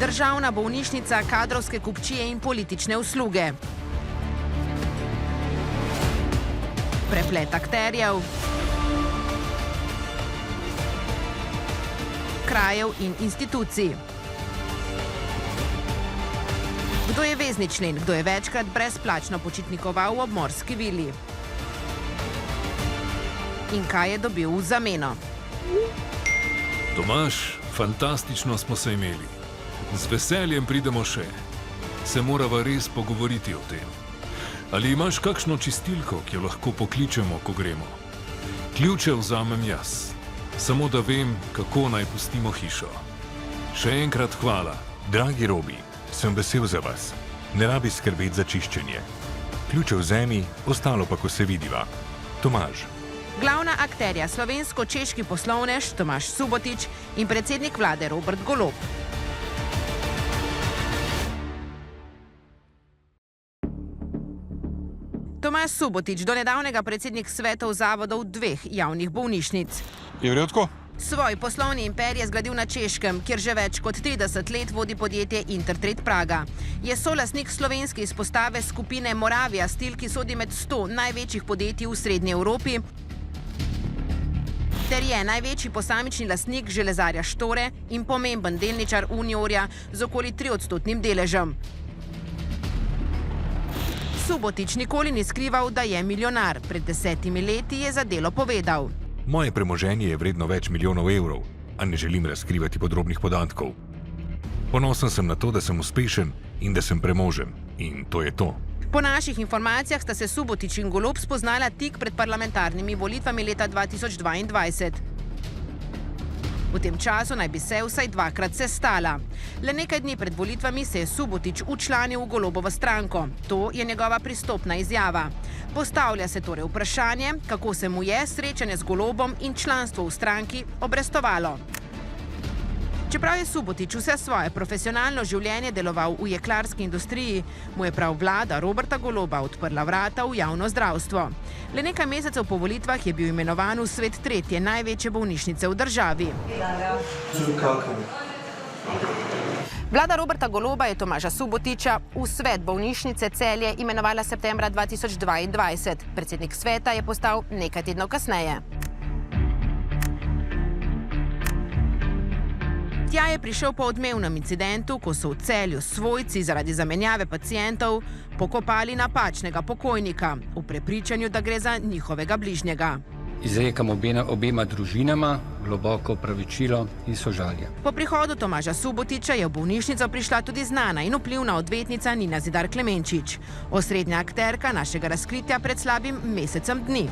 Državna bolnišnica, kadrovske kupčije in politične usluge. Preplet akterjev, krajev in institucij. Kdo je vezni člen, kdo je večkrat brezplačno počitnikoval v obmorski vili? In kaj je dobil v zameno? Tomaž, fantastično smo se imeli. Z veseljem pridemo še. Se morava res pogovoriti o tem. Ali imaš kakšno čistilko, ki jo lahko pokličemo, ko gremo? Ključe vzamem jaz. Samo da vem, kako naj pustimo hišo. Še enkrat hvala. Dragi Robi, sem vesel za vas. Ne rabi skrbeti za čiščenje. Ključe vzemi, ostalo pa, ko se vidiva. Tomaž. Glavna akterja slovensko-češki poslovnež Tomaž Subotič in predsednik vlade Robert Golob. Tomaž Subotič, do nedavnega predsednik svetov zavodov dveh javnih bolnišnic. Je v redu tako? Svoj poslovni imperij je zgradil na Češkem, kjer že več kot 30 let vodi podjetje Intertrade Praga. Je solastnik slovenske izpostave skupine Moravia Steel, ki sodi med 100 največjih podjetij v Srednji Evropi, ter je največji posamični lastnik železarja Štore in pomemben delničar Uniorja z okoli 3-odstotnim deležem. Subotič nikoli ni skrival, da je milijonar. Pred 10 leti je za Delo povedal: Moje premoženje je vredno več milijonov evrov, a ne želim razkrivati podrobnih podatkov. Ponosen sem na to, da sem uspešen in da sem premožen. In to je to. Po naših informacijah sta se Subotič in Golob spoznala tik pred parlamentarnimi volitvami leta 2022. V tem času naj bi se vsaj dvakrat sestala. Le nekaj dni pred volitvami se je Subotič včlanil v Golobovo stranko. To je njegova pristopna izjava. Postavlja se torej vprašanje, kako se mu je srečanje z Golobom in članstvo v stranki obrestovalo. Čeprav je Subotič vse svoje profesionalno življenje deloval v jeklarski industriji, mu je prav vlada Roberta Goloba odprla vrata v javno zdravstvo. Le nekaj mesecev po volitvah je bil imenovan v svet tretje največje bolnišnice v državi. Vlada Roberta Goloba je Tomaža Subotiča v svet bolnišnice Celje imenovala septembra 2022. Predsednik sveta je postal nekaj tednov kasneje. Tja je prišel po odmevnem incidentu, ko so v Celju svojci zaradi zamenjave pacientov pokopali napačnega pokojnika v prepričanju, da gre za njihovega bližnjega. Izrekam obema družinama globoko opravičilo in sožalje. Po prihodu Tomaža Subotiča je v bolnišnico prišla tudi znana in vplivna odvetnica Nina Zidar Klemenčič, osrednja akterka našega razkritja pred slabim mesecem dni.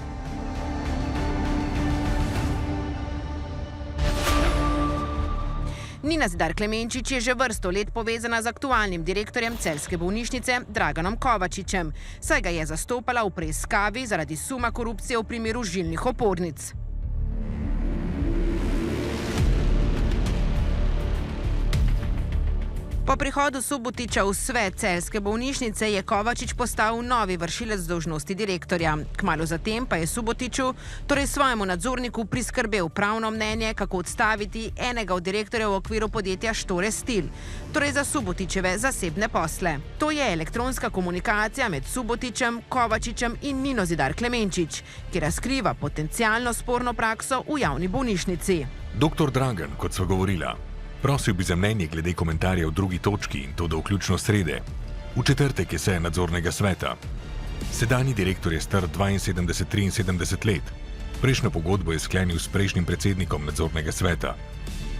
Nina Zidar Klemenčič je že vrsto let povezana z aktualnim direktorjem celjske bolnišnice Draganom Kovačičem, saj ga je zastopala v preiskavi zaradi suma korupcije v primeru žilnih opornic. Po prihodu Subotiča v svet celjske bolnišnice je Kovačič postal novi vršilec dolžnosti direktorja. Kmalu zatem pa je Subotiču, torej svojemu nadzorniku, priskrbel pravno mnenje, kako odstaviti enega od direktorjev v okviru podjetja Štore Steel, torej za Subotičeve zasebne posle. To je elektronska komunikacija med Subotičem, Kovačičem in Nino Zidar Klemenčič, ki razkriva potencialno sporno prakso v javni bolnišnici. Doktor Dragan, kot sva govorila, prosil bi za mnenje glede komentarja v drugi točki in to do vključno srede. V četrtek je seja nadzornega sveta. Sedanji direktor je star 72-73 let. Prejšnjo pogodbo je sklenil s prejšnjim predsednikom nadzornega sveta.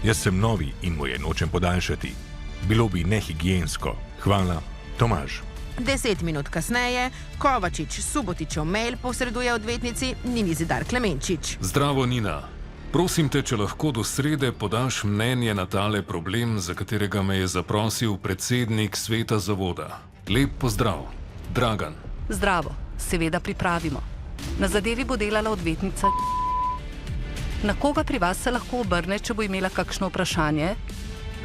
Jaz sem novi in mu je nočem podaljšati. Bilo bi nehigiensko. Hvala, Tomaž. 10 minut kasneje Kovačič Subotičev mail posreduje odvetnici Nini Zidar Klemenčič. Zdravo, Nina. Prosim te, če lahko do srede podaš mnenje na tale problem, za katerega me je zaprosil predsednik sveta zavoda. Lep pozdrav. Dragan. Zdravo. Seveda pripravimo. Na zadevi bo delala odvetnica. Na koga pri vas se lahko obrne, če bo imela kakšno vprašanje?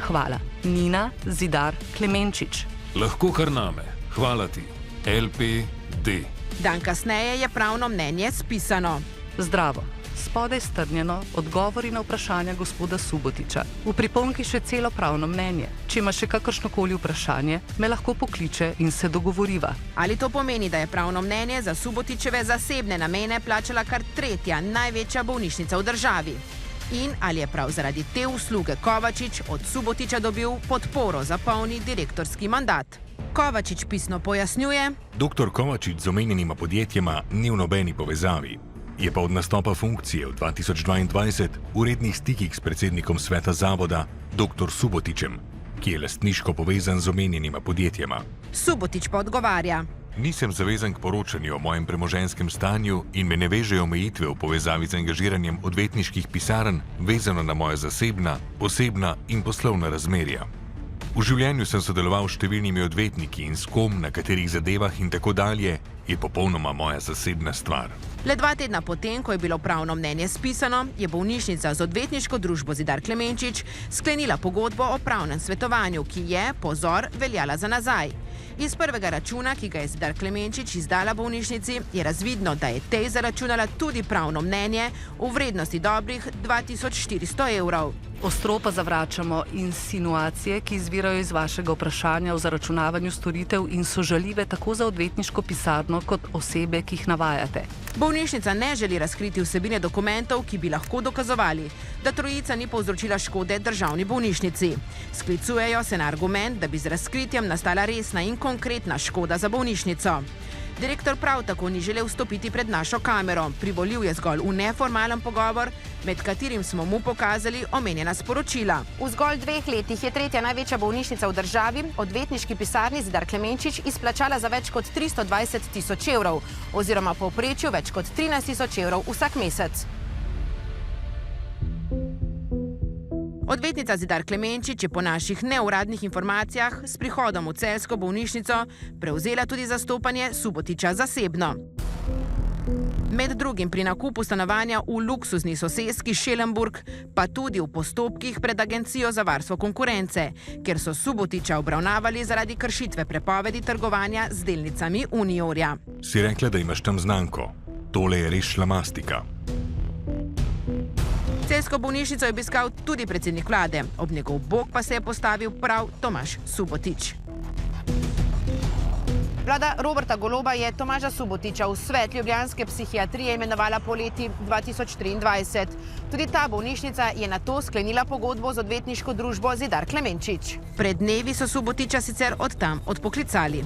Hvala. Nina Zidar Klemenčič. Lahko kar name. Hvala ti. LPD. Dan kasneje je pravno mnenje spisano. Zdravo. spodaj strnjeno odgovori na vprašanja gospoda Subotiča. V priponki še celo pravno mnenje. Če ima še kakršnokoli vprašanje, me lahko pokliče in se dogovoriva. Ali to pomeni, da je pravno mnenje za Subotičeve zasebne namene plačala kar tretja največja bolnišnica v državi? In ali je prav zaradi te usluge Kovačič od Subotiča dobil podporo za polni direktorski mandat? Kovačič pisno pojasnjuje: Dr. Kovačič z omenjenima podjetjema ni v nobeni povezavi. Je pa od nastopa funkcije v 2022 v rednih stikih s predsednikom sveta zavoda dr. Subotičem, ki je lastniško povezan z omenjenima podjetjema. Subotič pa odgovarja: Nisem zavezan k poročanju o mojem premoženjskem stanju in me ne vežejo omejitve v povezavi z angažiranjem odvetniških pisarn, vezano na moja zasebna, osebna in poslovna razmerja. V življenju sem sodeloval s številnimi odvetniki in s kom, na katerih zadevah in tako dalje, je popolnoma moja zasebna stvar. Le 2 tedna potem, ko je bilo pravno mnenje spisano, je bolnišnica z odvetniško družbo Zidar Klemenčič sklenila pogodbo o pravnem svetovanju, ki je, pozor, veljala za nazaj. Iz prvega računa, ki ga je Zidar Klemenčič izdala bolnišnici, je razvidno, da je tej zaračunala tudi pravno mnenje v vrednosti dobrih 2400 evrov. Ostro pa zavračamo insinuacije, ki izvirajo iz vašega vprašanja o zaračunavanju storitev in so žaljive tako za odvetniško pisarno kot osebe, ki jih navajate. Bolnišnica ne želi razkriti vsebine dokumentov, ki bi lahko dokazovali, da trojica ni povzročila škode državni bolnišnici. Sklicujejo se na argument, da bi z razkritjem nastala resna in konkretna škoda za bolnišnico. Direktor prav tako ni želel vstopiti pred našo kamero, privolil je zgolj v neformalen pogovor, med katerim smo mu pokazali omenjena sporočila. V zgolj 2 letih je tretja največja bolnišnica v državi odvetniški pisarni Zidar Klemenčič izplačala za več kot 320 000 evrov, oziroma povprečju več kot 13 000 evrov vsak mesec. Odvetnica Zidar Klemenčič je po naših neuradnih informacijah s prihodom v celjsko bolnišnico prevzela tudi zastopanje Subotiča zasebno. Med drugim pri nakupu stanovanja v luksuzni soseski Schellenburg, pa tudi v postopkih pred Agencijo za varstvo konkurence, kjer so Subotiča obravnavali zaradi kršitve prepovedi trgovanja z delnicami Uniorja. Si rekla, da imaš tam znamko. Tole je res šlamastika. Celjsko bolnišnico je obiskal tudi predsednik vlade, ob njegov bok pa se je postavil prav Tomaž Subotič. Vlada Roberta Goloba je Tomaža Subotiča v svet ljubljanske psihiatrije imenovala poleti 2023. Tudi ta bolnišnica je nato sklenila pogodbo z odvetniško družbo Zidar Klemenčič. Pred dnevi so Subotiča sicer od tam odpoklicali.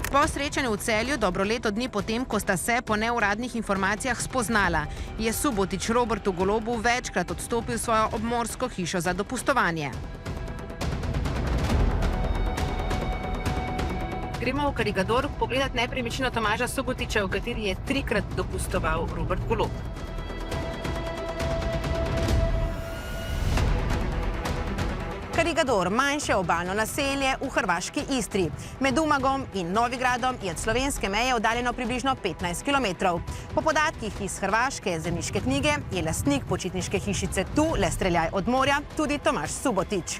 Po srečanju v Celju, dobro leto dni potem, ko sta se po neuradnih informacijah spoznala, je Subotič Robertu Golobu večkrat odstopil svojo obmorsko hišo za dopustovanje. Gremo v Karigador pogledat nepremičnino Tomaža Subotiča, v kateri je 3-krat dopustoval Robert Golob. Karigador, manjše obalno naselje v hrvaški Istri. Med Umagom in Novigradom je od slovenske meje oddaljeno približno 15 km. Po podatkih iz hrvaške zemljiške knjige je lastnik počitniške hišice tu, le streljaj od morja, tudi Tomaž Subotič.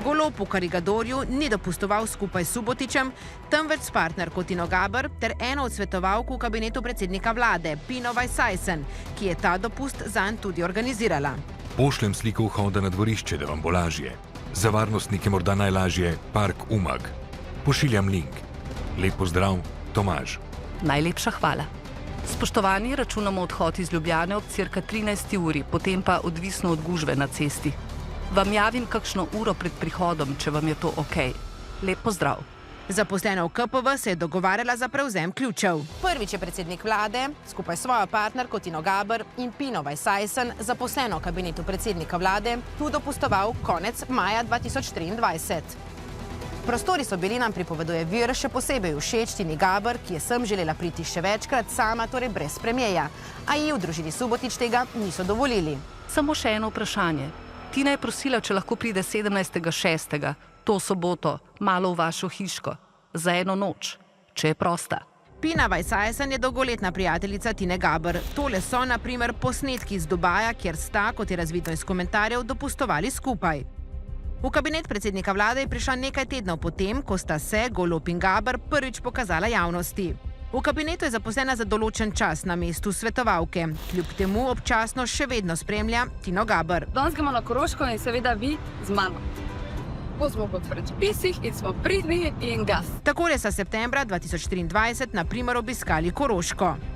Golob v Karigadorju ni dopustoval skupaj s Subotičem, temveč s partnerko Tino Gaber ter eno od svetovalk v kabinetu predsednika vlade, Pino Vajsajsen, ki je ta dopust zanj tudi organizirala. Pošljem sliko vhoda na dvorišče, da vam bo lažje. Za varnostnike morda najlažje Park Umag. Pošiljam link. Lep pozdrav, Tomaž. Najlepša hvala. Spoštovani, računamo odhod iz Ljubljane ob cirka 13. uri, potem pa odvisno od gužve na cesti. Vam javim kakšno uro pred prihodom, če vam je to ok. Lep pozdrav. Zaposlena v KPV se je dogovarjala za prevzem ključev. Prvič je predsednik vlade, skupaj s svojo partnerko Tino Gaber in Pino Vajsajsen, zaposleno v kabinetu predsednika vlade, tu dopustoval konec maja 2023. Prostori so bili, nam pripoveduje vir, še posebej všeč Tini Gaber, ki je sem želela priti še večkrat sama, torej brez premierja. A ji v družini Subotič tega niso dovolili. Samo še eno vprašanje. Tina je prosila, če lahko pride 17.6., to soboto, malo v vašo hiško, za eno noč, če je prosta. Pina Vajsajsen je dolgoletna prijateljica Tine Gaber. Tole so, na primer, posnetki iz Dubaja, kjer sta, kot je razvidno iz komentarjev, dopustovali skupaj. V kabinet predsednika vlade je prišla nekaj tednov potem, ko sta se Golob in Gaber prvič pokazala javnosti. V kabinetu je zaposlena za določen čas na mestu svetovalke. Kljub temu občasno še vedno spremlja Tino Gaber. Danes gremo na Koroško in seveda vi z mano. Ko smo po predpisih in smo pridni in gas. Takole sta septembra 2023 na primer obiskali Koroško.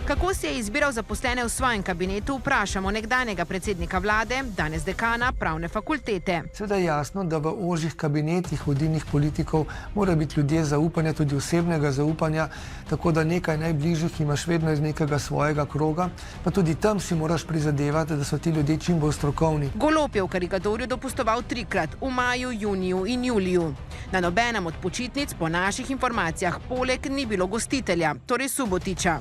Kako si je izbiral zaposlene v svojem kabinetu, vprašamo nekdanjega predsednika vlade, danes dekana pravne fakultete. Seveda je jasno, da v ožjih kabinetih vodilnih politikov mora biti ljudje zaupanja, tudi osebnega zaupanja, tako da nekaj najbližjih imaš vedno iz nekega svojega kroga, pa tudi tam si moraš prizadevati, da so ti ljudje čim bolj strokovni. Golob je v karikaturju dopustoval 3-krat, v maju, juniju in juliju. Na nobenem od počitnic po naših informacijah poleg ni bilo gostitelja, torej Subotiča.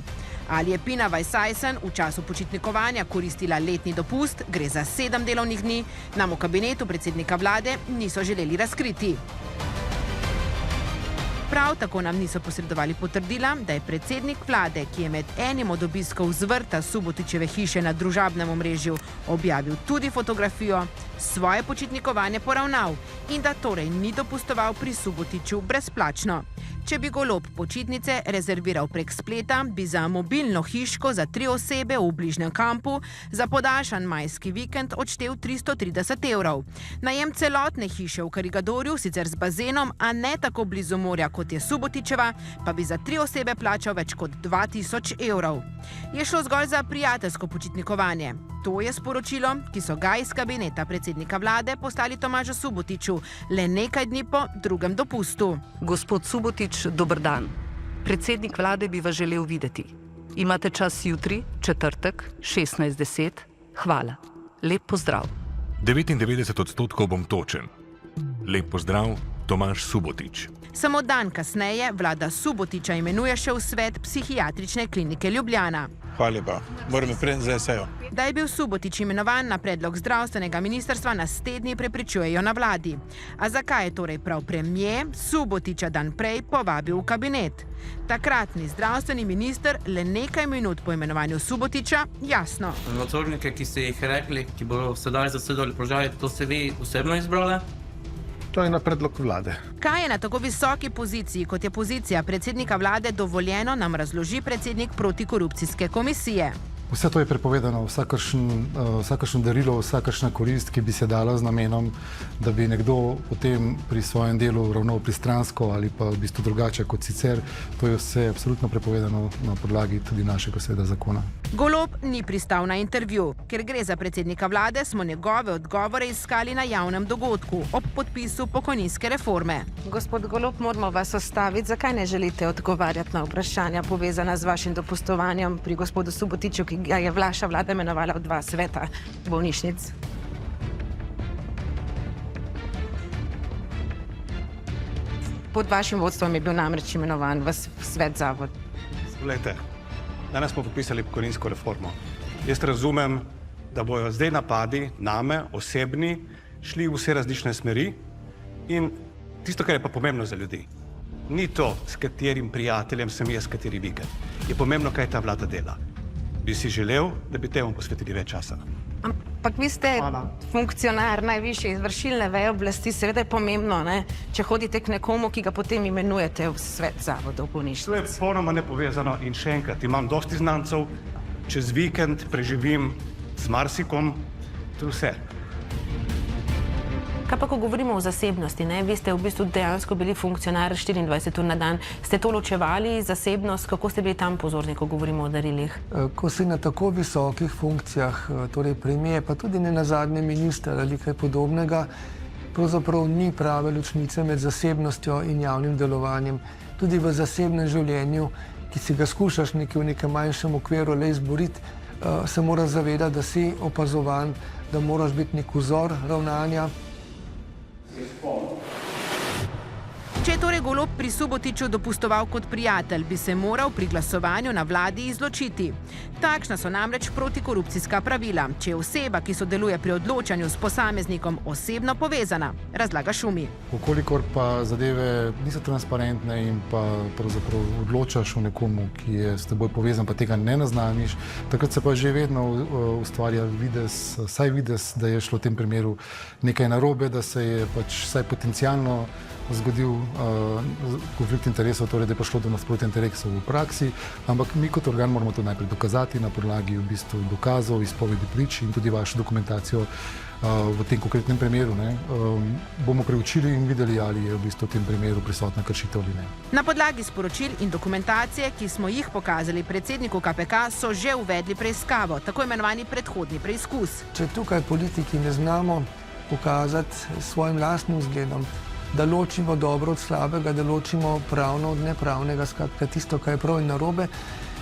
Ali je Pina Vajsajsen v času počitnikovanja koristila letni dopust, gre za 7 delovnih dni, nam v kabinetu predsednika vlade niso želeli razkriti. Prav tako nam niso posredovali potrdila, da je predsednik vlade, ki je med enim od obiskov z vrta Subotičeve hiše na družabnem omrežju objavil tudi fotografijo, svoje počitnikovanje poravnal in da torej ni dopustoval pri Subotiču brezplačno. Če bi Golob počitnice rezerviral prek spleta, bi za mobilno hiško za 3 osebe v bližnjem kampu za podaljšan majski vikend odštel 330 evrov. Najem celotne hiše v Karikadorju, sicer z bazenom, a ne tako blizu morja kot je Subotičeva, pa bi za 3 osebe plačal več kot 2000 evrov. Je šlo zgolj za prijateljsko počitnikovanje. To je sporočilo, ki so ga iz kabineta predsednika vlade poslali Tomažu Subotiču le nekaj dni po drugem dopustu. Gospod Subotič, dober dan. Predsednik vlade bi vas želel videti. Imate čas jutri, četrtek, 16:10. Hvala. Lep pozdrav. 99% bom točen. Lep pozdrav, Tomaž Subotič. Samo dan kasneje vlada Subotiča imenuje še v svet psihiatrične klinike Ljubljana. Hvala lepa. Moram priti za sejo. Da je bil Subotič imenovan na predlog zdravstvenega ministrstva, nas tedni prepričujejo na vladi. A zakaj je torej prav premier Subotiča dan prej povabil v kabinet? Takratni zdravstveni minister le nekaj minut po imenovanju Subotiča jasno. Nadzornike, ki ste jih rekli, ki bodo sedaj zasedali položaj, to ste vi osebno izbrali? To je na predlog vlade. Kaj je na tako visoki poziciji, kot je pozicija predsednika vlade, dovoljeno, nam razloži predsednik protikorupcijske komisije. Vse to je prepovedano, vsakršno darilo, vsakršna korist, ki bi se dala z namenom, da bi nekdo potem pri svojem delu ravnal pristransko ali pa v bistvu drugače kot sicer. To je vse absolutno prepovedano na podlagi tudi našega seveda zakona. Golob ni pristal na intervju. Ker gre za predsednika vlade, smo njegove odgovore iskali na javnem dogodku ob podpisu pokojninske reforme. Gospod Golob, moramo vas ostaviti. Zakaj ne želite odgovarjati na vprašanja povezana z vašim dopustovanjem pri gospodu Subotiču, ki ga je vaša vlada imenovala v 2 sveta bolnišnic? Pod vašim vodstvom je bil namreč imenovan v svet zavod. Glejte, danes smo podpisali pokojninsko reformo. Jaz razumem, da bojo zdaj napadi name, osebni, šli v vse različne smeri in tisto, kar je pa pomembno za ljudi, ni to, s katerim prijateljem sem jaz, kateri vikend. Je pomembno, kaj ta vlada dela. Bi si želel, da bi temu posvetili več časa. Ampak vi ste funkcionar najvišje izvršilne veje oblasti, seveda je pomembno, ne? Če hodite k nekomu, ki ga potem imenujete v svet zavodov bolnišnic. To je popolnoma nepovezano in še enkrat, imam dosti znancev, čez vikend preživim z marsikom, to je vse. Kaj pa, ko govorimo o zasebnosti, ne? Vi ste v bistvu dejansko bili funkcionar 24 ur na dan. Ste to ločevali, zasebnost? Kako ste bili tam pozorni, ko govorimo o darilih? Ko si na tako visokih funkcijah, torej premier, pa tudi ne nazadnje minister ali kaj podobnega, pravzaprav ni prave ločnice med zasebnostjo in javnim delovanjem. Tudi v zasebnem življenju, ki si ga skušaš v nekem manjšem okviru le izboriti, se moraš zavedati, da si opazovan, da moraš biti nek vzor ravnanja. Če je torej Golob pri Subotiću dopustoval kot prijatelj, bi se moral pri glasovanju na vladi izločiti. Takšna so namreč protikorupcijska pravila, če je oseba, ki sodeluje pri odločanju s posameznikom, osebno povezana, razlaga Šumi. Ukolikor pa zadeve niso transparentne in pa pravzaprav odločaš o nekomu, ki je s teboj povezan, pa tega ne naznaniš, takrat se pa že vedno ustvarja videz, vsaj videz, da je šlo v tem primeru nekaj narobe, da se je pač vsaj potencialno zgodil konflikt interesov, torej da je prišlo do nasprotja interesov v praksi, ampak mi kot organ moramo to najprej dokazati na podlagi v bistvu dokazov, izpovedi prič in tudi vašo dokumentacijo v tem konkretnem primeru. Bomo preučili in videli, ali je v bistvu v tem primeru prisotna kršitev ali ne. Na podlagi sporočil in dokumentacije, ki smo jih pokazali predsedniku KPK, so že uvedli preiskavo, tako imenovani predhodni preizkus. Če tukaj politiki ne znamo pokazati svojim lastnim zgledom, da ločimo dobro od slabega, da ločimo pravno od nepravnega, skratka tisto, kar je prav in narobe,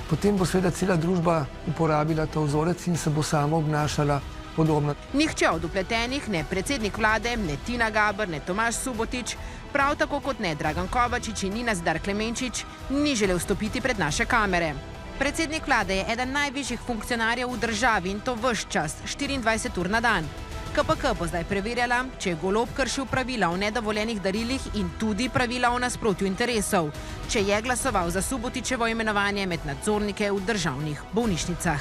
potem bo seveda cela družba uporabila ta vzorec in se bo sama obnašala podobno. Nihče od vpletenih, ne predsednik vlade, ne Tina Gaber, ne Tomaž Subotić, prav tako kot ne Dragan Kovačič in Nina Zidar Klemenčič, ni želel stopiti pred naše kamere. Predsednik vlade je eden najvišjih funkcionarjev v državi in to ves čas, 24 ur na dan. KPK bo zdaj preverjala, če je Golob kršil pravila o nedovoljenih darilih in tudi pravila o nasprotju interesov, če je glasoval za Subotićevo imenovanje med nadzornike v državnih bolnišnicah.